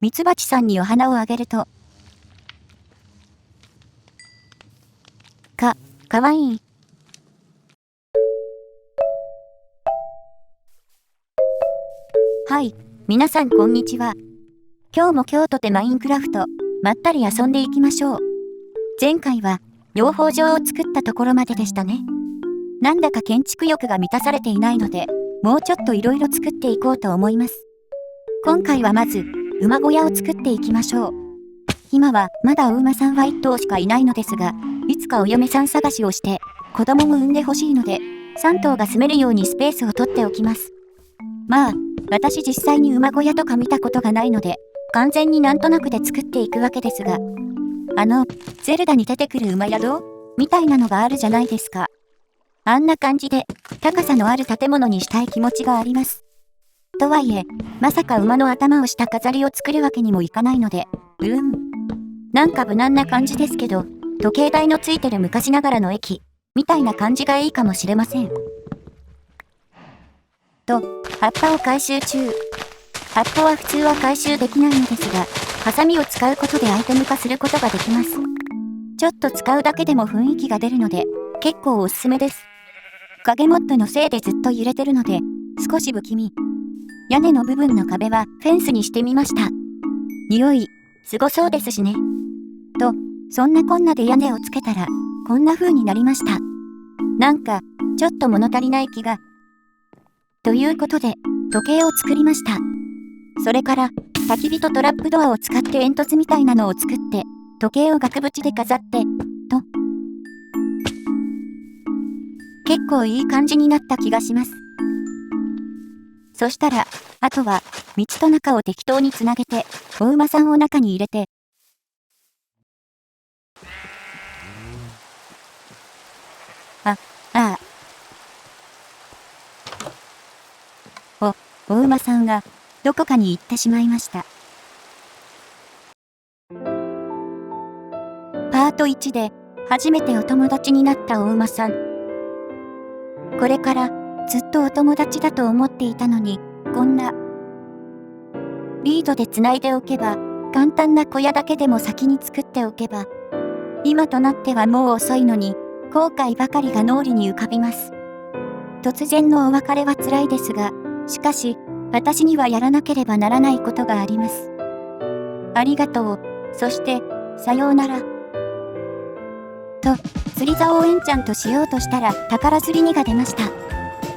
ミツバチさんにお花をあげると、かわいい。はい、皆さんこんにちは。今日も今日とてマインクラフト、まったり遊んでいきましょう。前回は、養蜂場を作ったところまででしたね。なんだか建築欲が満たされていないので、もうちょっといろいろ作っていこうと思います。今回はまず、馬小屋を作っていきましょう。今はまだお馬さんは1頭しかいないのですが、いつかお嫁さん探しをして、子供も産んでほしいので、3頭が住めるようにスペースを取っておきます。まあ、私実際に馬小屋とか見たことがないので、完全になんとなくで作っていくわけですが、ゼルダに出てくる馬宿みたいなのがあるじゃないですか。あんな感じで、高さのある建物にしたい気持ちがあります。とはいえ、まさか馬の頭をした飾りを作るわけにもいかないので、なんか無難な感じですけど、時計台のついてる昔ながらの駅、みたいな感じがいいかもしれません。と、葉っぱを回収中。葉っぱは普通は回収できないのですが、ハサミを使うことでアイテム化することができます。ちょっと使うだけでも雰囲気が出るので、結構おすすめです。影モップのせいでずっと揺れてるので、少し不気味。屋根の部分の壁はフェンスにしてみました。匂い、すごそうですしね。と、そんなこんなで屋根をつけたら、こんな風になりました。なんか、ちょっと物足りない気が。ということで、時計を作りました。それから、焚き火とトラップドアを使って煙突みたいなのを作って、時計を額縁で飾って、と。結構いい感じになった気がします。そしたら、あとは、道と中を適当につなげて、お馬さんを中に入れて、お馬さんが、どこかに行ってしまいました。パート1で、初めてお友達になったお馬さん。これから、ずっとお友達だと思っていたのに、こんな。リードでつないでおけば、簡単な小屋だけでも先に作っておけば、今となってはもう遅いのに、後悔ばかりが脳裏に浮かびます。突然のお別れは辛いですが、しかし、私にはやらなければならないことがあります。ありがとう。そして、さようなら。と、釣り竿をエンチャントしようとしたら宝釣り2が出ました。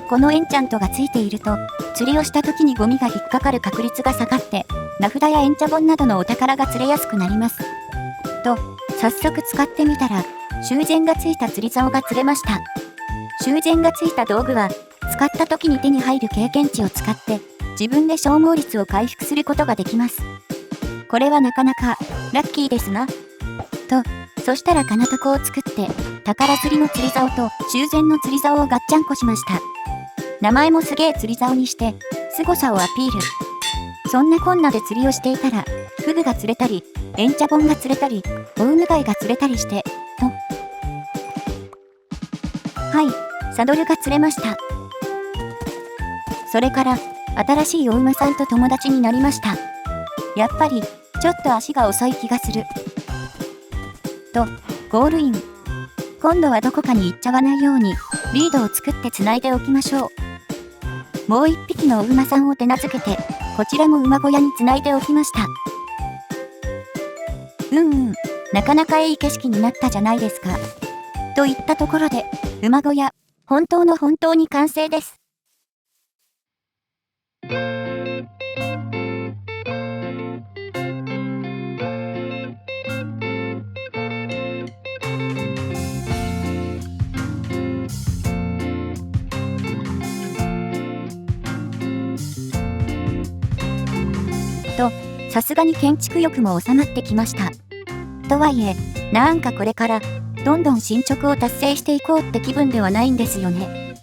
このエンチャントがついていると、釣りをした時にゴミが引っかかる確率が下がって、名札やエンチャ本などのお宝が釣れやすくなります。と、早速使ってみたら、修繕がついた釣り竿が釣れました。修繕がついた道具は、使った時に手に入る経験値を使って、自分で消耗率を回復することができます。これはなかなか、ラッキーですな。と、そしたら金床を作って、宝釣りの釣り竿と修繕の釣り竿をガッチャンコしました。名前もすげえ釣り竿にして、凄さをアピール。そんなこんなで釣りをしていたら、フグが釣れたり、エンチャボンが釣れたり、オウムガイが釣れたりして、と。はい、サドルが釣れました。それから、新しいお馬さんと友達になりました。やっぱり、ちょっと足が遅い気がする。と、ゴールイン。今度はどこかに行っちゃわないように、リードを作ってつないでおきましょう。もう一匹のお馬さんを手なずけて、こちらも馬小屋につないでおきました。なかなかいい景色になったじゃないですか。といったところで、馬小屋、本当に完成です。と、さすがに建築欲も収まってきました。とはいえ、なんかこれから、どんどん進捗を達成していこうって気分ではないんですよね。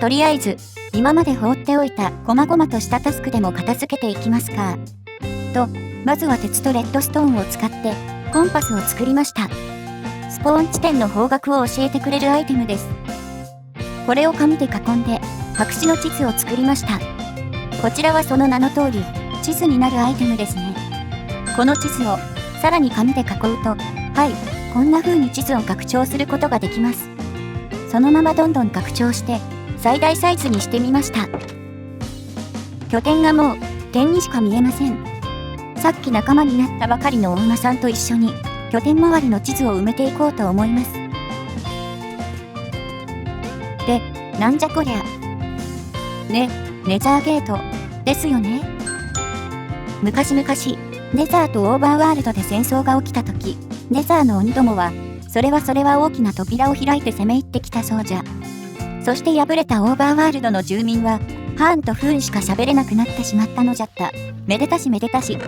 とりあえず、今まで放っておいた細々としたタスクでも片付けていきますか。と、まずは鉄とレッドストーンを使って、コンパスを作りました。スポーン地点の方角を教えてくれるアイテムです。これを紙で囲んで、白紙の地図を作りました。こちらはその名の通り、地図になるアイテムですね。この地図をさらに紙で囲うと、はい、こんな風に地図を拡張することができます。そのままどんどん拡張して最大サイズにしてみました。拠点がもう点にしか見えません。さっき仲間になったばかりのお馬さんと一緒に拠点周りの地図を埋めていこうと思います。で、なんじゃこりゃ。ね、ネザーゲートですよね。昔々、ネザーとオーバーワールドで戦争が起きた時、ネザーの鬼どもは、それは大きな扉を開いて攻め入ってきたそうじゃ。そして敗れたオーバーワールドの住民は、ハーンとフーンしか喋れなくなってしまったのじゃった。めでたしめでたし。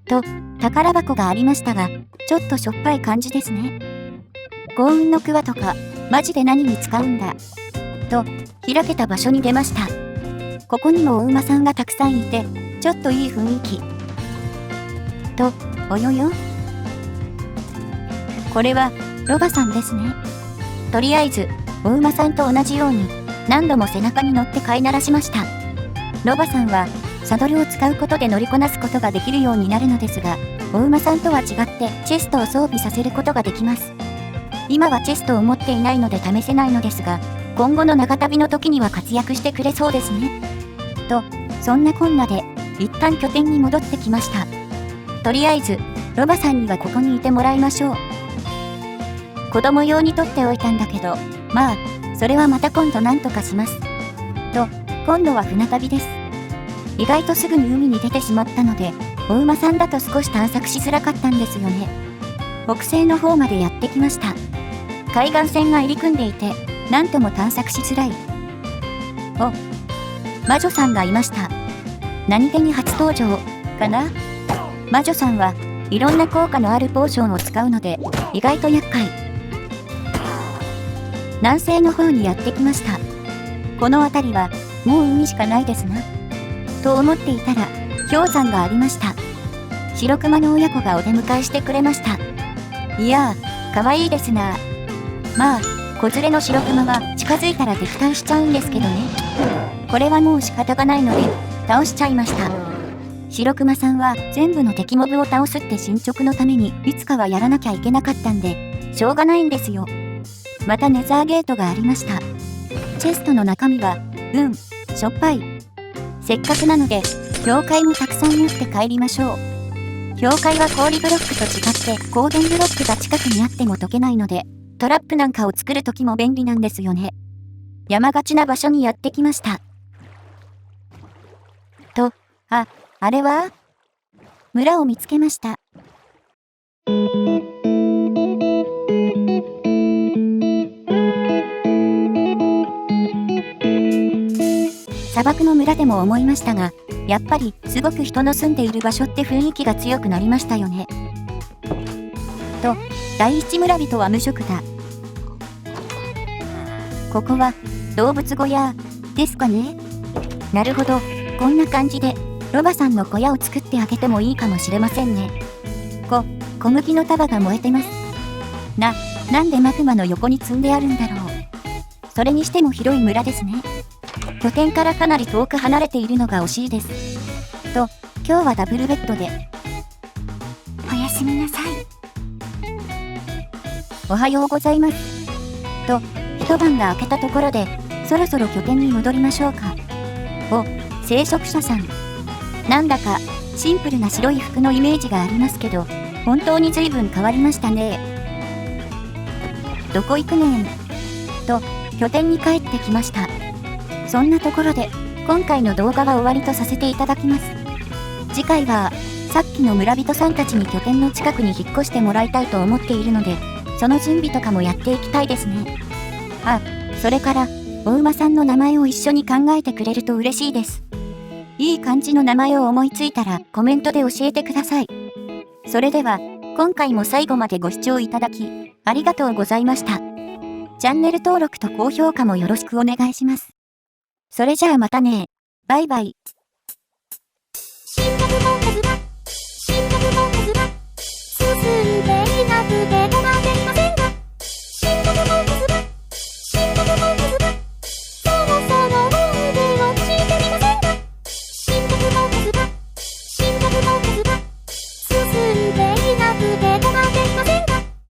と、宝箱がありましたが、ちょっとしょっぱい感じですね。幸運の桑とか、マジで何に使うんだ。と、開けた場所に出ました。ここにもお馬さんがたくさんいて、ちょっといい雰囲気。と、およよ？これは、ロバさんですね。とりあえず、お馬さんと同じように、何度も背中に乗って飼いならしました。ロバさんは、サドルを使うことで乗りこなすことができるようになるのですが、お馬さんとは違ってチェストを装備させることができます。今はチェストを持っていないので試せないのですが、今後の長旅の時には活躍してくれそうですね。と、そんなこんなで、一旦拠点に戻ってきました。とりあえず、ロバさんにはここにいてもらいましょう。子供用に取っておいたんだけど、まあ、それはまた今度なんとかします。と、今度は船旅です。意外とすぐに海に出てしまったので、お馬さんだと少し探索しづらかったんですよね。北西の方までやってきました。海岸線が入り組んでいて、なんとも探索しづらい。お、魔女さんがいました。何気に初登場、かな？魔女さんはいろんな効果のあるポーションを使うので、意外と厄介。南西の方にやってきました。この辺りは、もう海しかないですな。と思っていたら、氷山がありました。白熊の親子がお出迎えしてくれました。いやー、かわいいですな。まあ、子連れの白熊が近づいたら撃退しちゃうんですけどね。これはもう仕方がないので、倒しちゃいました。白熊さんは全部の敵モブを倒すって進捗のためにいつかはやらなきゃいけなかったんで、しょうがないんですよ。またネザーゲートがありました。チェストの中身は、しょっぱい。せっかくなので、氷塊もたくさん持って帰りましょう。氷塊は氷ブロックと違って光電ブロックが近くにあっても解けないので、トラップなんかを作るときも便利なんですよね。山がちな場所にやってきました。と、あれは？村を見つけました。砂漠の村でも思いましたが、やっぱりすごく人の住んでいる場所って雰囲気が強くなりましたよね。と、第一村人は無職だ。ここは動物小屋ですかね。なるほど、こんな感じでロバさんの小屋を作ってあげてもいいかもしれませんね。小麦の束が燃えてます。なんでマグマの横に積んであるんだろう。それにしても広い村ですね。拠点からかなり遠く離れているのが惜しいです。と、今日はダブルベッドで。おやすみなさい。おはようございます。と、一晩が明けたところで、そろそろ拠点に戻りましょうか。お、聖職者さん。なんだか、シンプルな白い服のイメージがありますけど、本当に随分変わりましたね。どこ行くねん。と、拠点に帰ってきました。そんなところで、今回の動画は終わりとさせていただきます。次回は、さっきの村人さんたちに拠点の近くに引っ越してもらいたいと思っているので、その準備とかもやっていきたいですね。それから、お馬さんの名前を一緒に考えてくれると嬉しいです。いい感じの名前を思いついたらコメントで教えてください。それでは、今回も最後までご視聴いただき、ありがとうございました。チャンネル登録と高評価もよろしくお願いします。それじゃあまたね。バイバイ。